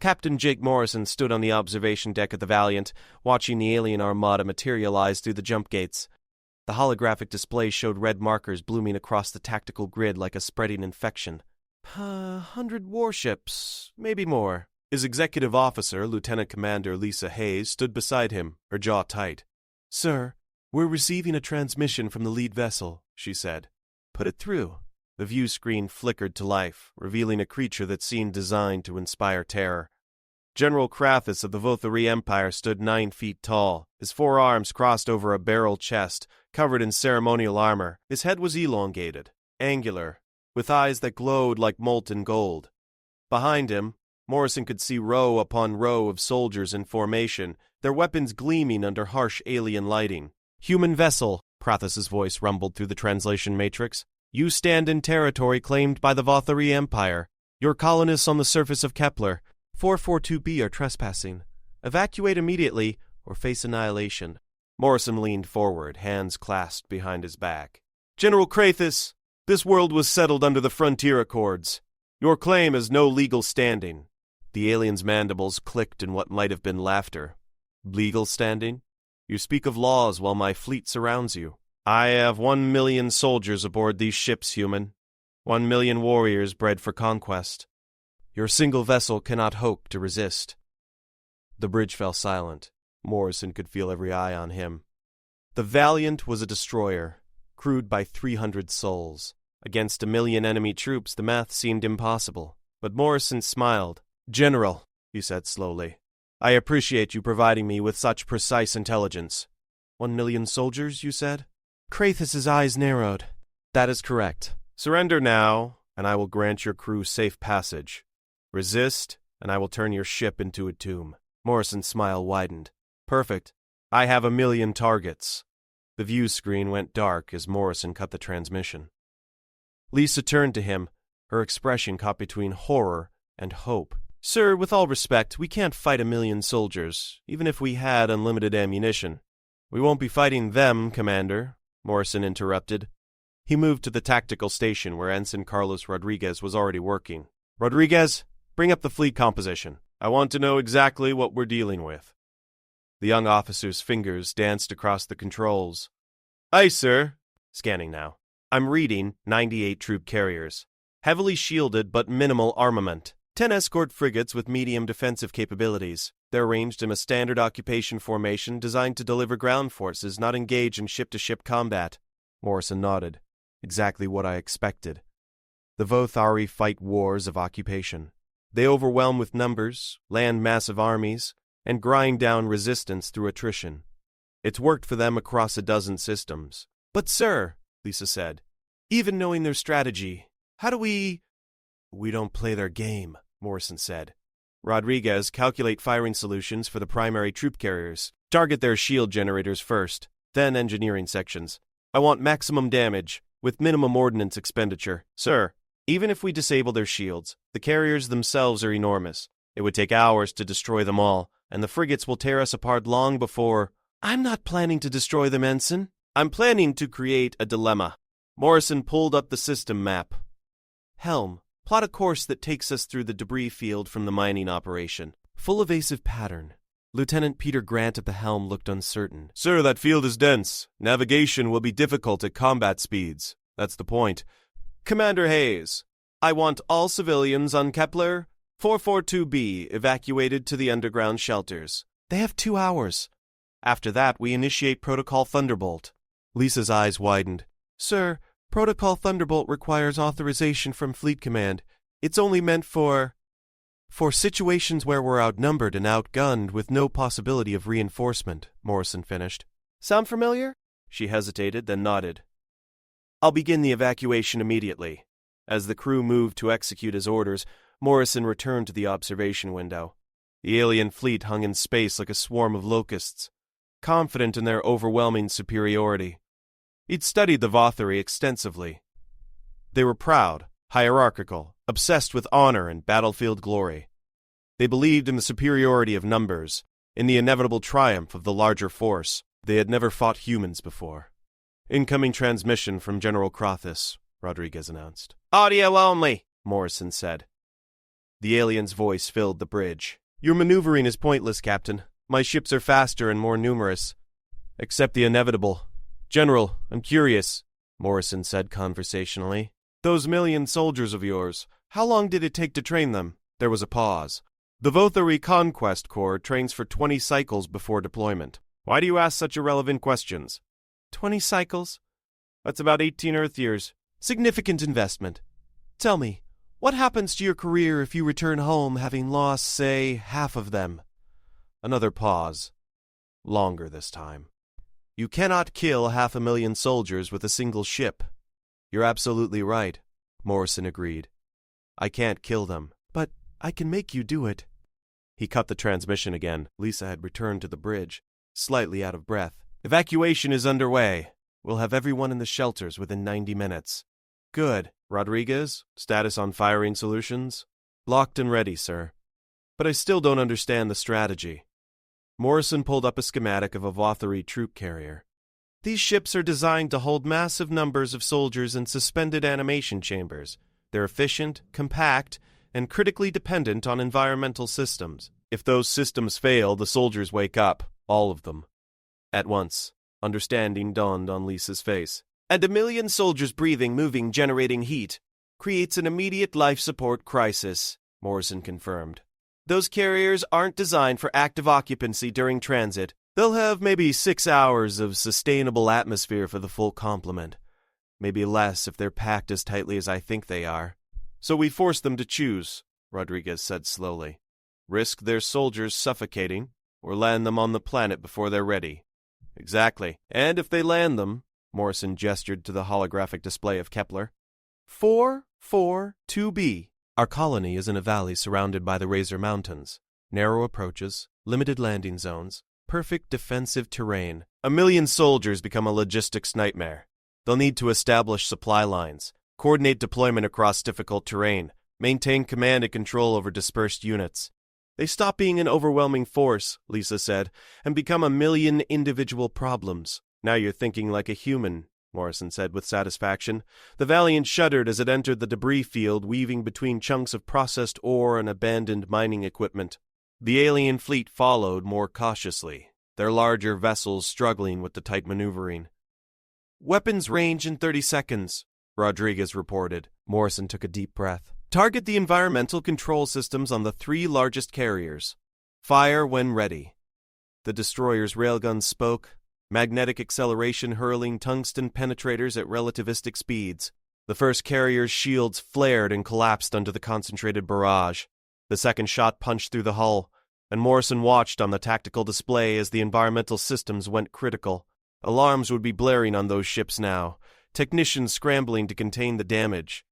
Captain Jake Morrison stood on the observation deck of the Valiant, watching the alien armada materialize through the jump gates. The holographic display showed red markers blooming across the tactical grid like a spreading infection. 100 warships, maybe more. His executive officer, Lieutenant Commander Lisa Hayes, stood beside him, her jaw tight. "Sir, we're receiving a transmission from the lead vessel," she said. "Put it through." The view screen flickered to life, revealing a creature that seemed designed to inspire terror. General Krathis of the Vothari Empire stood 9 feet tall, his 4 arms crossed over a barrel chest, covered in ceremonial armor. His head was elongated, angular, with eyes that glowed like molten gold. Behind him, Morrison could see row upon row of soldiers in formation, their weapons gleaming under harsh alien lighting. "Human vessel," Prathis's voice rumbled through the translation matrix. "You stand in territory claimed by the Vothari Empire. Your colonists on the surface of Kepler, 442b, are trespassing. Evacuate immediately or face annihilation." Morrison leaned forward, hands clasped behind his back. "General Krathis, this world was settled under the Frontier Accords. Your claim has no legal standing." The alien's mandibles clicked in what might have been laughter. "Legal standing? You speak of laws while my fleet surrounds you. I have 1 million soldiers aboard these ships, human. 1 million warriors bred for conquest. Your single vessel cannot hope to resist." The bridge fell silent. Morrison could feel every eye on him. The Valiant was a destroyer, crewed by 300 souls. Against 1 million enemy troops, the math seemed impossible. But Morrison smiled. "General," he said slowly, "I appreciate you providing me with such precise intelligence." 1 million soldiers, you said? Krathis's eyes narrowed. "That is correct. Surrender now, and I will grant your crew safe passage. Resist, and I will turn your ship into a tomb." Morrison's smile widened. "Perfect. I have 1 million targets." The view screen went dark as Morrison cut the transmission. Lisa turned to him, her expression caught between horror and hope. "Sir, with all respect, we can't fight 1 million soldiers, even if we had unlimited ammunition." "We won't be fighting them, Commander," Morrison interrupted. He moved to the tactical station where Ensign Carlos Rodriguez was already working. "Rodriguez, bring up the fleet composition. I want to know exactly what we're dealing with." The young officer's fingers danced across the controls. "Aye, sir." Scanning now. "I'm reading 98 troop carriers. Heavily shielded but minimal armament. 10 escort frigates with medium defensive capabilities. They're arranged in a standard occupation formation designed to deliver ground forces, not engage in ship-to-ship combat." Morrison nodded. "Exactly what I expected. The Vothari fight wars of occupation. They overwhelm with numbers, land massive armies, and grind down resistance through attrition. It's worked for them across a dozen systems." "But sir," Lisa said, "even knowing their strategy, how do we—" "We don't play their game," Morrison said. "Rodriguez, calculate firing solutions for the primary troop carriers. Target their shield generators first, then engineering sections. I want maximum damage, with minimum ordnance expenditure. Sir, even if we disable their shields, the carriers themselves are enormous. It would take hours to destroy them all, and the frigates will tear us apart long before—" "I'm not planning to destroy them, Ensign. I'm planning to create a dilemma." Morrison pulled up the system map. "Helm, plot a course that takes us through the debris field from the mining operation. Full evasive pattern." Lieutenant Peter Grant at the helm looked uncertain. "Sir, that field is dense. Navigation will be difficult at combat speeds. That's the point. Commander Hayes, I want all civilians on Kepler 442b evacuated to the underground shelters. They have 2 hours. After that, we initiate Protocol Thunderbolt." Lisa's eyes widened. "Sir, Protocol Thunderbolt requires authorization from Fleet Command. It's only meant for situations where we're outnumbered and outgunned with no possibility of reinforcement," Morrison finished. "Sound familiar?" She hesitated, then nodded. "I'll begin the evacuation immediately." As the crew moved to execute his orders, Morrison returned to the observation window. The alien fleet hung in space like a swarm of locusts, confident in their overwhelming superiority. He'd studied the Vothari extensively. They were proud, hierarchical, obsessed with honor and battlefield glory. They believed in the superiority of numbers, in the inevitable triumph of the larger force. They had never fought humans before. "Incoming transmission from General Krathis," Rodriguez announced. "Audio only," Morrison said. The alien's voice filled the bridge. Your maneuvering is pointless, Captain. My ships are faster and more numerous. Accept the inevitable. General, I'm curious, Morrison said conversationally. Those million soldiers of yours, how long did it take to train them? There was a pause. The Vothari Conquest Corps trains for 20 cycles before deployment. Why do you ask such irrelevant questions? 20 cycles? That's about 18 Earth years. Significant investment. Tell me, what happens to your career if you return home having lost, say, half of them? Another pause. Longer this time. You cannot kill 500,000 soldiers with a single ship. You're absolutely right, Morrison agreed. I can't kill them, but I can make you do it. He cut the transmission again. Lisa had returned to the bridge, slightly out of breath. Evacuation is underway. We'll have everyone in the shelters within 90 minutes. Good. Rodriguez, status on firing solutions? Locked and ready, sir. But I still don't understand the strategy. Morrison pulled up a schematic of a Vothari troop carrier. These ships are designed to hold massive numbers of soldiers in suspended animation chambers. They're efficient, compact, and critically dependent on environmental systems. If those systems fail, the soldiers wake up, all of them. At once, understanding dawned on Lisa's face. And 1 million soldiers breathing, moving, generating heat creates an immediate life support crisis, Morrison confirmed. Those carriers aren't designed for active occupancy during transit. They'll have maybe 6 hours of sustainable atmosphere for the full complement. Maybe less if they're packed as tightly as I think they are. So we force them to choose, Rodriguez said slowly. Risk their soldiers suffocating, or land them on the planet before they're ready. Exactly. And if they land them, Morrison gestured to the holographic display of Kepler. 442B. Our colony is in a valley surrounded by the Razor Mountains. Narrow approaches, limited landing zones, perfect defensive terrain. 1 million soldiers become a logistics nightmare. They'll need to establish supply lines, coordinate deployment across difficult terrain, maintain command and control over dispersed units. They stop being an overwhelming force, Lisa said, and become 1 million individual problems. Now you're thinking like a human, Morrison said with satisfaction. The Valiant shuddered as it entered the debris field, weaving between chunks of processed ore and abandoned mining equipment. The alien fleet followed more cautiously, their larger vessels struggling with the tight maneuvering. Weapons range in 30 seconds, Rodriguez reported. Morrison took a deep breath. Target the environmental control systems on the 3 largest carriers. Fire when ready. The destroyer's railguns spoke, magnetic acceleration hurling tungsten penetrators at relativistic speeds. The first carrier's shields flared and collapsed under the concentrated barrage. The second shot punched through the hull, and Morrison watched on the tactical display as the environmental systems went critical. Alarms would be blaring on those ships now, technicians scrambling to contain the damage.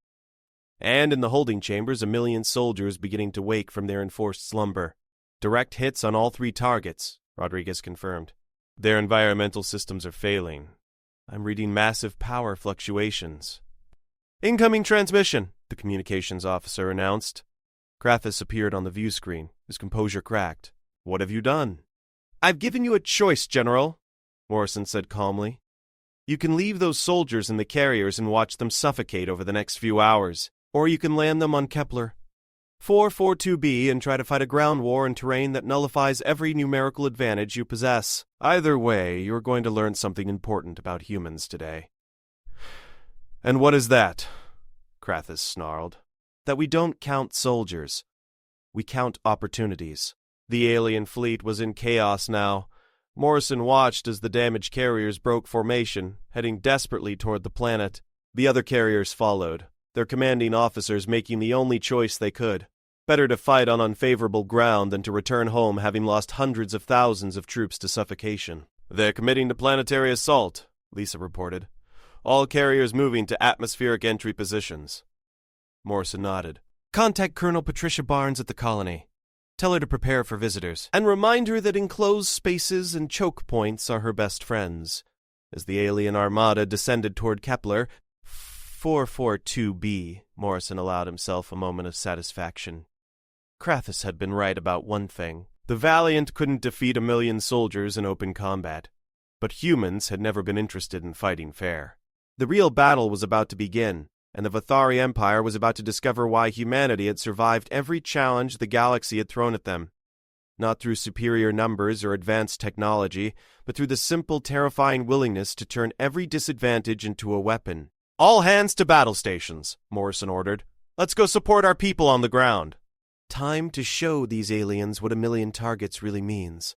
And in the holding chambers, 1 million soldiers beginning to wake from their enforced slumber. Direct hits on all 3 targets, Rodriguez confirmed. Their environmental systems are failing. I'm reading massive power fluctuations. Incoming transmission, the communications officer announced. Krathis appeared on the view screen, his composure cracked. What have you done? I've given you a choice, General, Morrison said calmly. You can leave those soldiers in the carriers and watch them suffocate over the next few hours, or you can land them on Kepler 442B and try to fight a ground war in terrain that nullifies every numerical advantage you possess. Either way, you're going to learn something important about humans today. And what is that? Krathis snarled. That we don't count soldiers. We count opportunities. The alien fleet was in chaos now. Morrison watched as the damaged carriers broke formation, heading desperately toward the planet. The other carriers followed, their commanding officers making the only choice they could. Better to fight on unfavorable ground than to return home having lost hundreds of thousands of troops to suffocation. They're committing to planetary assault, Lisa reported. All carriers moving to atmospheric entry positions. Morrison nodded. Contact Colonel Patricia Barnes at the colony. Tell her to prepare for visitors, and remind her that enclosed spaces and choke points are her best friends. As the alien armada descended toward Kepler, 442B, Morrison allowed himself a moment of satisfaction. Krathis had been right about one thing. The Valiant couldn't defeat 1 million soldiers in open combat, but humans had never been interested in fighting fair. The real battle was about to begin, and the Vathari Empire was about to discover why humanity had survived every challenge the galaxy had thrown at them. Not through superior numbers or advanced technology, but through the simple, terrifying willingness to turn every disadvantage into a weapon. "All hands to battle stations," Morrison ordered. "Let's go support our people on the ground." Time to show these aliens what a million targets really means.